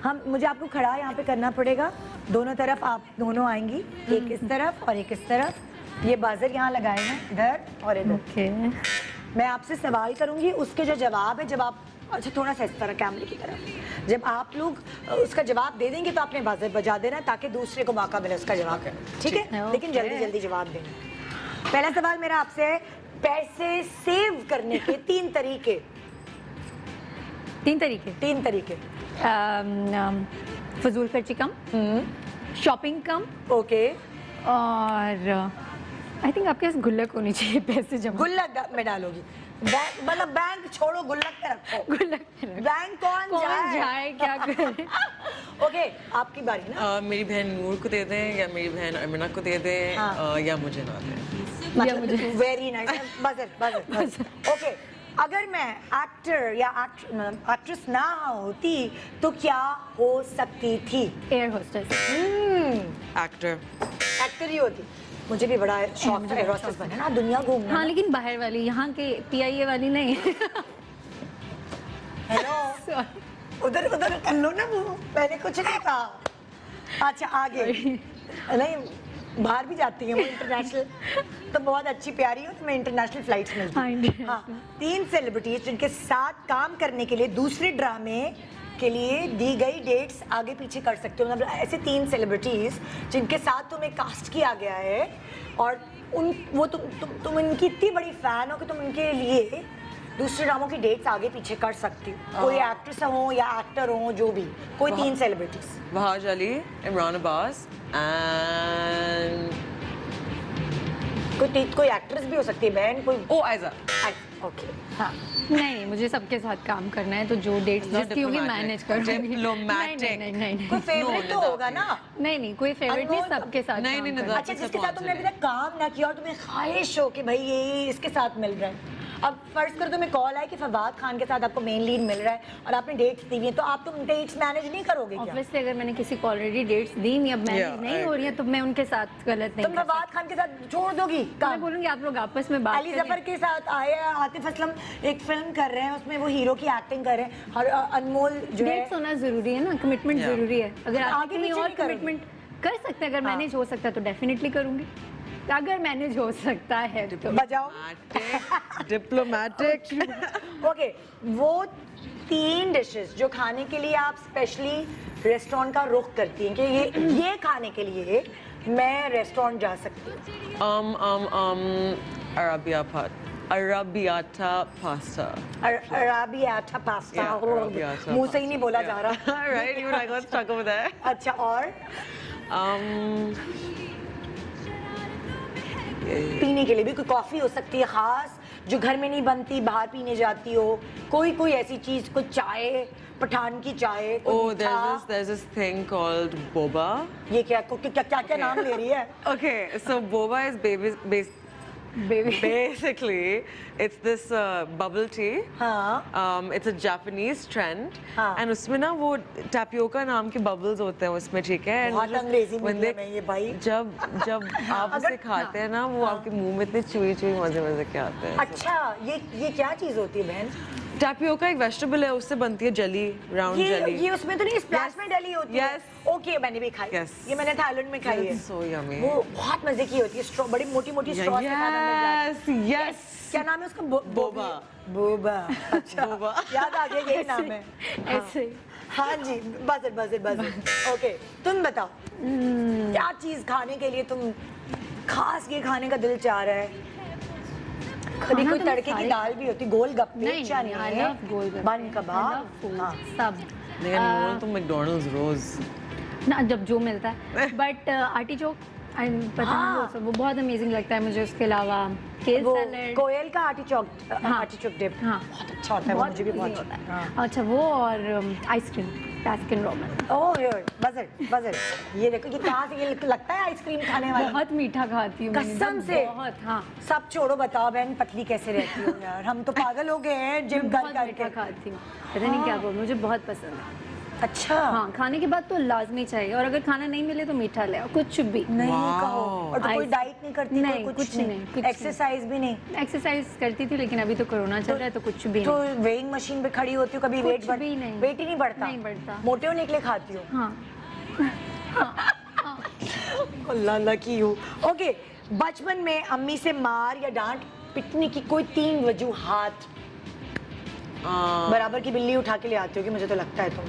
हम मुझे आपको खड़ा यहाँ पे करना पड़ेगा, दोनों तरफ आप दोनों आएंगी, एक इस तरफ और एक इस तरफ। ये बाजर यहाँ लगाए हैं, इधर और इधर। ओके। मैं आपसे सवाल करूंगी, उसके जो जवाब है, जब आप अच्छा थोड़ा सा इस तरह कैमरे की तरफ, जब आप लोग उसका जवाब दे देंगे तो आपने बाजर बजा देना ताकि दूसरे को मौका मिले उसका जवाब। ठीक है, लेकिन जल्दी जल्दी जवाब देना। पहला सवाल मेरा आपसे है, पैसे सेव करने के तीन तरीके। तीन तरीके। फजूल खर्ची कम, शॉपिंग कम, ओके। और आई थिंक आपके पास गुल्लक होनी चाहिए पैसे जमा। गुल्लक में डालोगी, मतलब बैंक छोड़ो, गुल्लक पे रखो। गुल्लक बैंक कौन जाए क्या करे। ओके, आपकी बारी ना। मेरी बहन नूर को दे दें या मेरी बहन अमीना को दे दें, या मुझे ना दें। Very nice. बजर। ओके, अगर मैं एक्टर या एक्ट्रेस ना होती तो क्या हो सकती थी? Air hostess. एक्टर ही होती। मुझे भी बड़ा शौक था एयर होस्टेस बनने ना, दुनिया घूमना। हाँ, लेकिन बाहर वाली, यहाँ के PIA वाली नहीं। हेलो, उधर कर लो ना, वो मैंने कुछ नहीं कहा। अच्छा आगे नहीं, बाहर भी जाती है वो इंटरनेशनल, तो बहुत अच्छी प्यारी हो, तुम्हें इंटरनेशनल फ्लाइट्स मिलती हैं। हाँ, 3 सेलिब्रिटीज जिनके साथ काम करने के लिए दूसरे ड्रामे के लिए दी गई डेट्स आगे पीछे कर सकते हो। मतलब ऐसे 3 सेलिब्रिटीज जिनके साथ तुम्हें कास्ट किया गया है और तुम इनकी इतनी बड़ी फैन हो कि तुम इनके लिए दूसरे ड्रामों की डेट्स आगे पीछे कर सकती हो। कोई एक्ट्रेस हो या एक्टर हो, जो भी, कोई 3 सेलिब्रिटीज। वहाज अली, इमरान अब्बास एंड कोई एक्ट्रेस भी हो सकती है, बहन कोई। आयजा। ओके, हाँ। नहीं, मुझे सबके साथ काम करना है, तो जो डेट्स जिसकी होगी मैनेज करूंगी। डिप्लोमैटिक। कोई फेवरेट तो होगा ना? नहीं, कोई फेवरेट नहीं, सबके साथ। नहीं, अच्छा, जिसके साथ तुमने अभी तक काम ना किया और तुम्हें ख्वाहिश हो कि भाई ये इसके साथ मिल रहा है। अब फर्ज करो तुम्हें कॉल आए कि फवाद खान के साथ आपको मेन लीड मिल रहा है और आपने डेट्स दी हुई है, तो आप तुम डेट्स मैनेज नहीं करोगे क्या? ऑब्वियसली अगर मैंने किसी को ऑलरेडी डेट्स दी हुई, अब मैनेज नहीं हो रही है, तो मैं उनके साथ गलत नहीं। तुम फवाद खान के साथ छोड़ दोगी काम? मैं बोलूंगी आप लोग आपस में बात अली जफर के साथ आए, आतिफ असलम एक फिल्म कर रहे हैं, उसमें वो हीरो की एक्टिंग कर रहे हैं, और अनमोल जो है। डेट्स होना जरूरी है ना, कमिटमेंट जरूरी है। अगर आगे आगे और पीछे कमिटमेंट कर सकते हैं, अगर मैनेज हो सकता है तो डेफिनेटली करूंगी, अगर मैनेज हो सकता है तो। बजाओ। डिप्लोमैटिक। ओके, वो 3 डिशेस जो खाने के लिए आप स्पेशली रेस्टोरेंट का रुख करती हैं कि ये खाने के लिए मैं रेस्टोरेंट जा सकती हूँ। अराबियाटा पास्ता। अराबियाटा पास्ता। Arrabbiata मुंह से ही नहीं बोला जा रहा। Right, even I got stuck over there. अच्छा, और पीने के लिए भी कोई कॉफी हो सकती है खास, जो घर में नहीं बनती, बाहर पीने जाती हो, कोई ऐसी चीज, कोई चाय, पठान की चाय। Oh, there's this thing called boba. ये क्या नाम ले रही है? Okay, so boba is basically it's this bubble tea. हाँ. It's a Japanese trend. हाँ. And उसमें ना वो tapioca नाम के bubbles होते हैं उसमें, ठीक है? बहुत अंग्रेजी मीडियम में ये भाई। जब आप उसे खाते हैं ना, वो आपके मुंह में इतने चुई मजे के आते हैं। अच्छा, ये क्या चीज होती है बहन? टैपियोका एक वेजिटेबल है, उससे बनती है जली, राउंड जली। ये उसमें तो नहीं, स्प्लैश में डली होती है। ओके, मैंने भी खाई। ये मैंने थाईलैंड में खाई है। So yummy. वो बहुत मजे की होती है, बड़ी मोटी स्ट्रॉ के साथ अंदर जाती है। Yes. क्या नाम है उसका? बोबा। अच्छा, याद आ गया, यही नाम है। ऐसे। हाँ जी, बजर। ओके, तुम बताओ क्या चीज खाने के लिए तुम खास ये खाने का दिल चाह रहा है? कभी कोई तड़के की दाल भी होती, गोलगप्पे, चने, बन कबाब, सब। लेकिन मोल तो मैकडॉनल्ड्स रोज ना, जब जो मिलता है। बट आर्टिचोक पता नहीं, वो बहुत अमेजिंग लगता है मुझे। उसके अलावा केल सैलेड, कोयल का आर्टिचोक डिप, हाँ, बहुत अच्छा होता है, मुझे भी बहुत होता है। अच्छा, वो और आइसक्रीम, बास्किन रॉबिन्स। ओह यार, बजर। ये देखो, ये कहाँ से ये लगता है आइसक्रीम खाने वाला? बहुत मीठा खाती हूँ कसम से। बहुत। हाँ, सब छोड़ो, बताओ बहन पतली कैसे रहती हो यार? हम तो पागल हो गए हैं जिम कर करके। खाती हूँ, पता नहीं क्या बोलूं, मुझे बहुत पसंद है। अच्छा हाँ, खाने के बाद तो लाजमी चाहिए, और अगर खाना नहीं मिले तो मीठा ले आओ, कुछ भी। नहीं Wow. कहो। और तो कोई I- डाइट नहीं करती? नहीं, कोई कुछ नहीं, कुछ एक्सरसाइज भी नहीं? एक्सरसाइज करती थी लेकिन अभी तो कोरोना चल रहा है तो कुछ भी तो नहीं। वेइंग मशीन पे खड़ी होती हो, कभी कुछ वेट भी नहीं। वेट ही नहीं बढ़ता? नहीं बढ़ता। मोटे होने के लिए खाती हो? हाँ, अल्लाह अल्लाह की हूँ। ओके, बचपन में अम्मी से मार या डांट पिटने की कोई 3 वजूहात बराबर की बिल्ली उठा के ले आती हो कि मुझे तो लगता है तुम।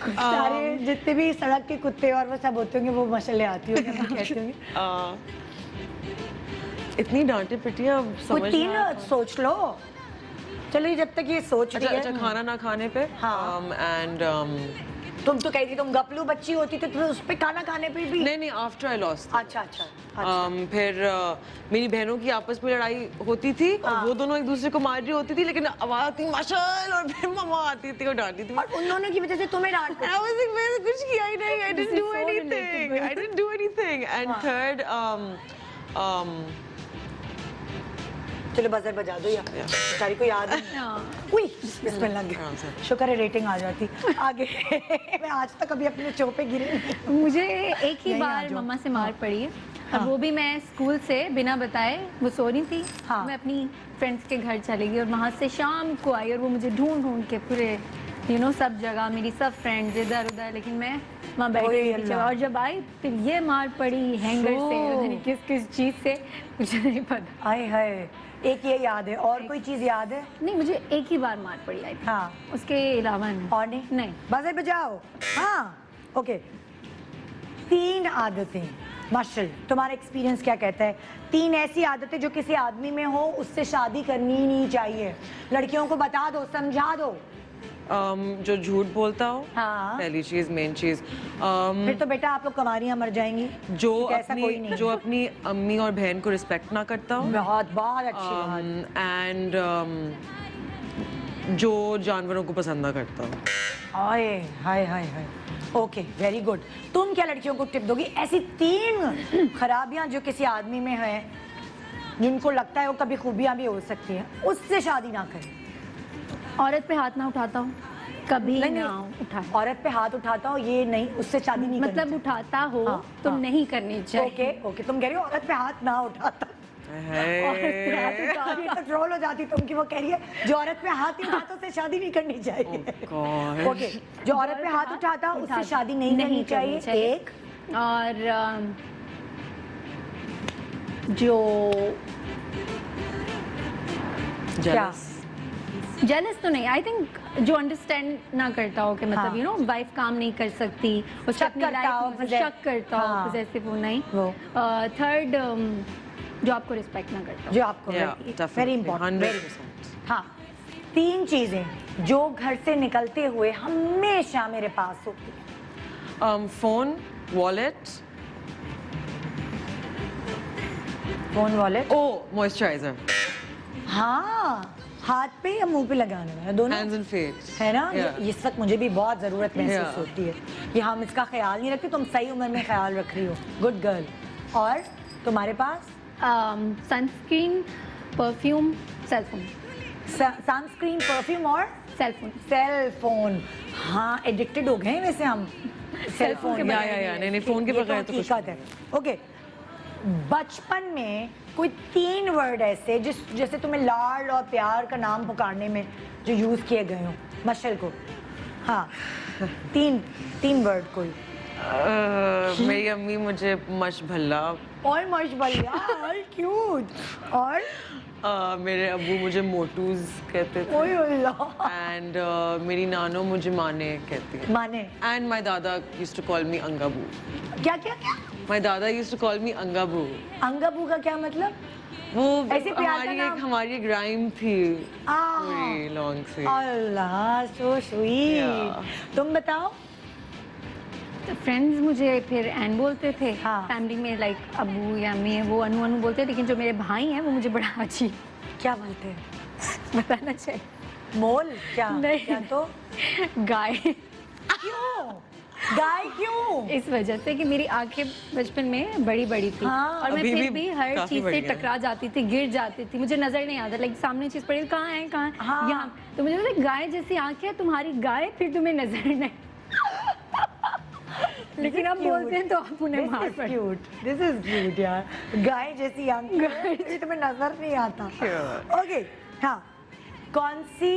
सारे जितने भी सड़क के कुत्ते और वो सब होते होंगे वो मसले आती होंगी, हम कहते होंगे। इतनी डांटे पिटी अब कोई समझ 3 नहीं आता। सोच लो। चलो जब तक ये सोच रही अच्छा, है। खाना ना खाने पे। हाँ। एंड तुम तो कहती तुम गपलू बच्ची होती तो तुम्हें उस पे खाना खाने पे भी। नहीं, आफ्टर आई लॉस्ट। अच्छा अच्छा। फिर मेरी बहनों की आपस में लड़ाई होती थी और वो दोनों एक दूसरे को मार रही होती थी, लेकिन आवाज आती माशाल, और फिर मम्मा आती थी और डांटती थी। और उन दोनों की वजह से तुम्हें डांट पड़ी। I was like, मैंने कुछ किया ही नहीं, I didn't This is do so anything, relatable. I didn't do anything. And third, चलो बजर बजा दो यार, बेचारी को याद है। हाँ। उई, इसमें लग आराम से। गया। शुक्र है रेटिंग आ जाती। आगे मैं आज तक कभी अपने चो पे गिरी नहीं। मुझे एक ही यहीं आ बार जाओ। मम्मा से मार पड़ी है, हाँ। और वो भी मैं स्कूल से बिना बताए, वो सो रही थी, हाँ। मैं अपनी फ्रेंड्स के घर चली गई और वहाँ से शाम को आई, और वो मुझे ढूंढ ढूंढ के पूरे सब जगह, मेरी सब फ्रेंड्स इधर उधर, लेकिन मैं वहाँ बैठी ओए हुई थी। अल्लाह। और जब आई फिर ये मार पड़ी हैंगर से, पता नहीं किस किस चीज़ से, मुझे नहीं पता। आए हाय, एक ये याद है, और कोई चीज याद है? नहीं, मुझे एक ही बार मार पड़ी आई थी, हाँ। उसके अलावा नहीं। और नहीं? नहीं। बजर बजाओ। हाँ, ओके। 3 आदतें, माशल, तुम्हारा एक्सपीरियंस क्या कहता है? 3 ऐसी आदतें जो किसी आदमी में हो उससे शादी करनी ही नहीं चाहिए। लड़कियों को बता दो, समझा दो। जो झूठ बोलता हो, हाँ। पहली चीज, मेन चीज। फिर तो बेटा आप लोग कवारियां मर जाएंगी। जो क्योंकि ऐसा कोई नहीं अपनी है। जो अपनी अम्मी और बहन को रिस्पेक्ट ना करता हो, बहुत बहुत अच्छी बात। एंड जो जानवरों को पसंद ना करता हो। आए hi hi hi. Okay, very good. तुम क्या लड़कियों को टिप दोगी ऐसी 3 खराबियां जो किसी आदमी में है, जिनको लगता है वो कभी खूबियां भी हो सकती हैं, उससे शादी ना करें? औरत पे हाथ ना उठाता हूँ, कभी नहीं, ना नहीं। उठाए। औरत पे हाथ उठाता हो ये नहीं, उससे शादी नहीं मतलब करनी उठाता हो हाँ, तो हाँ। नहीं करनी चाहिए। चाहिए। ओके ओके, तुम कह रही हो औरत पे हाथ ना उठाता। औरत पे हाथ उठाती है तो ट्रोल हो जाती तुम कि वो कह रही है जो औरत पे हाथ नहीं उठाता उससे शादी नहीं करनी चाहिए। God. ओके, जो औरत पे हाथ उठाता उससे शादी नहीं करनी चाहिए। एक और जो Jealous. जेलस तो नहीं, आई थिंक जो अंडरस्टैंड ना करता हो कि मतलब हाँ। वाइफ काम नहीं कर सकती, उससे शक अपनी करता हो, लाइफ में शक करता हो, हाँ। पॉसेसिव हो, नहीं। वो। थर्ड, जो आपको रिस्पेक्ट ना करता हो। जो आपको Yeah, वेरी definitely, इंपॉर्टेंट। 100%. हाँ, 3 चीजें जो घर से निकलते हुए हमेशा मेरे पास होती है। Phone, wallet, phone, wallet. oh, moisturizer, हाँ, हाथ पे या मुंह पे लगाने वाला, दोनों hands and face. है ना? Yeah. इस वक्त मुझे भी बहुत जरूरत महसूस Yeah. होती है कि हम इसका ख्याल नहीं रखते। तुम सही उम्र में ख्याल रख रही हो, गुड गर्ल। और तुम्हारे पास sunscreen, perfume, cellphone. Sunscreen, perfume और सेलफोन। Cell phone. हाँ, एडिक्टेड हो गए हैं वैसे हम सेल फोन के में। बगैर या, नहीं, फोन के बगैर तो कुछ हकीकत है। ओके, बचपन में कोई 3 वर्ड ऐसे जैसे तुम्हें लाड और प्यार का नाम पुकारने में जो यूज किए गए हो मशल को? हाँ, 3 वर्ड कोई। मेरी अम्मी मुझे मश भल्ला, और मशबलिया और क्यूट। और मेरे अब्बू मुझे मोटूज कहते थे, ओए अल्लाह, एंड मेरी नानो मुझे माने कहती है, माने। एंड माय दादा यूज्ड टू कॉल मी अंगाबू। क्या क्या क्या? माय दादा यूज्ड टू कॉल मी अंगाबू। अंगाबू का क्या मतलब? वो ऐसे प्यार का नाम? हमारी एक राइम थी आह, पूरी लॉन्ग से। अल्लाह, सो स्वीट। Yeah. तुम बताओ। फ्रेंड्स मुझे फिर एन बोलते थे। हाँ। फैमिली में लाइक अबू या अम्मी है वो अनु अनु बोलते हैं, लेकिन जो मेरे भाई हैं वो मुझे बड़ा अजीब क्या बोलते हैं? बताना चाहिए। मोल? क्या नहीं। क्या तो? गाय। क्यों? गाय क्यों? इस वजह से कि मेरी आंखें बचपन में बड़ी बड़ी थी हाँ, और मैं अभी फिर भी भी हर काफी चीज से बड़ी है। टकरा जाती थी, गिर जाती थी, मुझे नजर नहीं आता, लाइक सामने चीज पड़ी कहाँ है कहाँ है हाँ। यहाँ, तो मुझे लगता है गाय जैसी आंखें है तुम्हारी गाय, फिर तुम्हें नजर नहीं लेकिन अब बोलते हैं तो आप उन्हें मार पड़ते हैं। दिस इज क्यूट यार, गाय जैसी आंखें, ये तुम्हें नजर नहीं आता। ओके, हाँ, कौन सी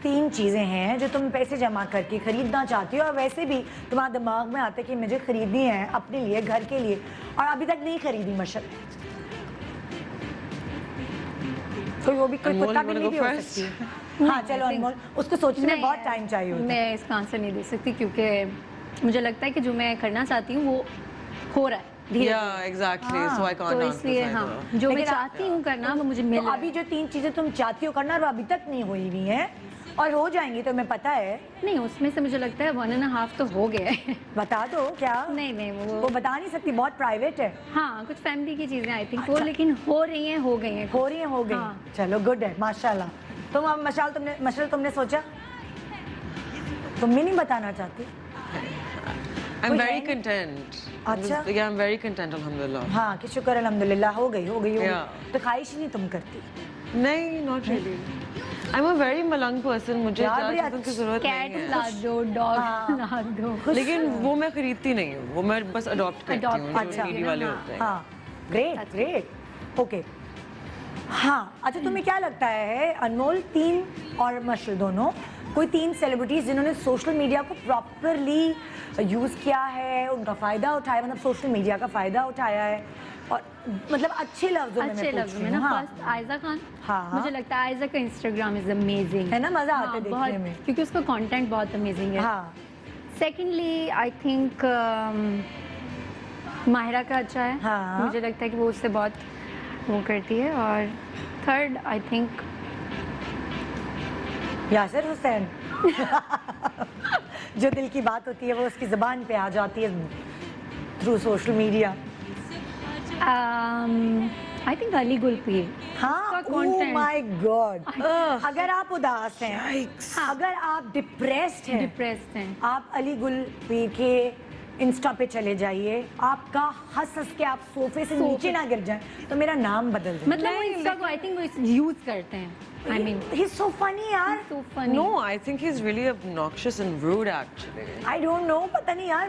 3 चीजें हैं जो तुम पैसे जमा करके खरीदना चाहती हो और वैसे भी तुम्हारे दिमाग में आता है कि मुझे खरीदनी है अपने लिए, घर के लिए, और अभी तक नहीं खरीदी मशल? कोई वो भी कोई अनमोल, कुत्ता you wanna बिल्ली go भी हो first? सकती है। हाँ चलो अनमोल, उसको सोचने में बहुत टाइम चाहिए होता है। मैं इसका आंसर नहीं दे सकती क्योंकि मुझे लगता है कि जो मैं करना चाहती हूँ वो हो रहा है धीरे Yeah, exactly. So I can't तो answer इसलिए this हाँ either. जो मैं लेकिन चाहती हूँ करना वो मुझे मिल तो रहा अभी है। जो 3 चीजें तुम चाहती हो करना वो अभी तक नहीं हुई हुई हैं और हो जाएंगी, तो मैं पता है। नहीं उसमें से मुझे लगता है 1.5 तो हो गया है बता दो क्या? नहीं नहीं वो बता नहीं सकती, बहुत प्राइवेट है। हाँ कुछ फैमिली की चीजें आई थिंक वो लेकिन हो रही हैं, हो गई हैं। हो रही है, हो गई। हाँ। चलो गुड है, माशाल्लाह। तुम अब मशाल तुमने सोचा? तुम भी नहीं बताना चाहती? I'm कोई very है? content. अच्छा। Yeah, I'm very content, alhamdulillah. हाँ कि शुक्र अल्हम्दुलिल्लाह, हो गई हो गई हो Yeah. गई। तो ख्वाहिश ही नहीं तुम करती? नहीं, not really. I'm a very Malang person. मुझे यार, ज्यादा बड़ी चीज़ों की जरूरत कैट नहीं ला है. दो, डॉग हाँ। ला दो। लेकिन वो मैं खरीदती नहीं हूँ. वो मैं बस अडॉप्ट करती Adopt हूँ. अच्छा। जो needy वाले हाँ। होते हैं. हाँ, ग्रेट ग्रेट, ओके। हाँ अच्छा, तुम्हें क्या लगता है अनमोल, 3 और मशल दोनों, कोई 3 सेलिब्रिटीज जिन्होंने सोशल मीडिया को प्रॉपरली यूज किया है, उनका फायदा उठाया, मतलब सोशल मीडिया का फायदा उठाया है, और मतलब अच्छे लफ्जों में अच्छे मैं पूछ लफ्जों रही में हूँ। ना, हाँ। फर्स्ट आयजा खान। हाँ। मुझे लगता है आयजा का इंस्टाग्राम इज अमेजिंग है ना, मजा आता है बहुत, देखने में। क्योंकि उसका कंटेंट बहुत अमेजिंग है। हाँ सेकेंडली आई थिंक माहिरा का अच्छा है। हाँ। मुझे लगता है कि वो उससे बहुत वो करती है। और third I think Yasir Hussain जो दिल की बात होती है वो उसकी जुबान पे आ जाती है through social media. I think Ali Gul Pir. हाँ, उसका ओह content- माय गॉड, अगर आप उदास हैं, अगर आप डिप्रेस्ड हैं, डिप्रेस्ड हैं। आप अली गुलपीर के इंस्टा पे चले जाइए, आपका हंस हंस के आप सोफे से नीचे ना गिर जाएं, तो मेरा नाम बदल दें। मतलब वो इंस्टा को आई थिंक वो यूज करते हैं। I mean he is so funny यार, so funny. No, I think he's really obnoxious and rude actually. I don't know, पता नहीं यार,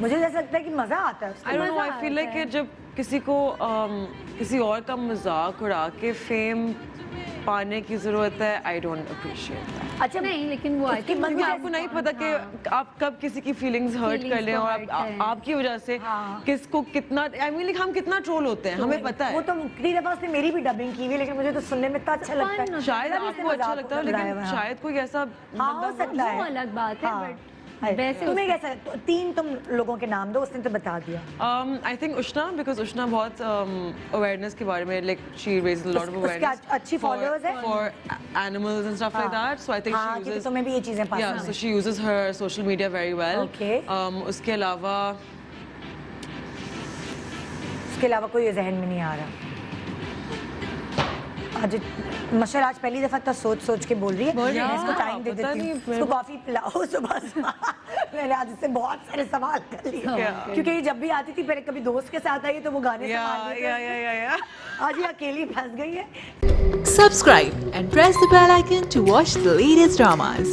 मुझे ऐसा लगता है कि मजा आता है उसको। I don't know. I मजा feel like आता है। कि जब किसी को किसी और का मजाक उड़ा के फेम पाने की जरूरत है, I don't appreciate that. अच्छा नहीं लेकिन वो आई उसकी थिंक मर्जी क्योंकि आपको नहीं पता कि आप कब किसी की फीलिंग्स हर्ट Feelings कर लें को और hurt करें। आपकी वजह से हाँ। किसको कितना, आई मीन हम कितना ट्रोल होते हैं, हमें पता वो है। तो कई दफा उसने मेरी भी डबिंग की हुई, लेकिन मुझे तो सुनने में इतना अच्छा लगता है। शायद मेरा भी इसने आपको अच्छा मजाक लगता है, उड़ाया लेकिन हुआ है। शायद कोई ऐसा हाँ हो सकता है, वो अलग बात है, हाँ। but है। वैसे तुम्हें कैसा, 3 तुम लोगों के नाम दो, उसने तो बता दिया। आई थिंक उष्णा, बिकॉज उष्णा बहुत अवेयरनेस के बारे में, like she raises a lot of उसके अवेयरनेस अच्छी followers है? For animals and stuff like that, so I think हाँ, शी क्योंकि यूजेस, तुम्हें भी ये चीजें yeah, पसंद so हैं। she uses her social media very well. Okay. उसके अलावा उसके अलावा कोई जहन में नहीं आ रहा। आज मशर आज पहली दफा तो सोच सोच के बोल रही है, रही मैं है। इसको हाँ, टाइम दे पता देती हूँ, नहीं, उसको कॉफी पिलाओ सुबह सुबह। मैंने आज इससे बहुत सारे सवाल कर लिए, Yeah. क्योंकि ये जब भी आती थी, पहले कभी दोस्त के साथ आई है तो वो गाने yeah, संभाल लेती yeah, है। yeah, yeah, yeah. आज ये अकेली फंस गई है। Subscribe and press the bell icon to watch the latest dramas.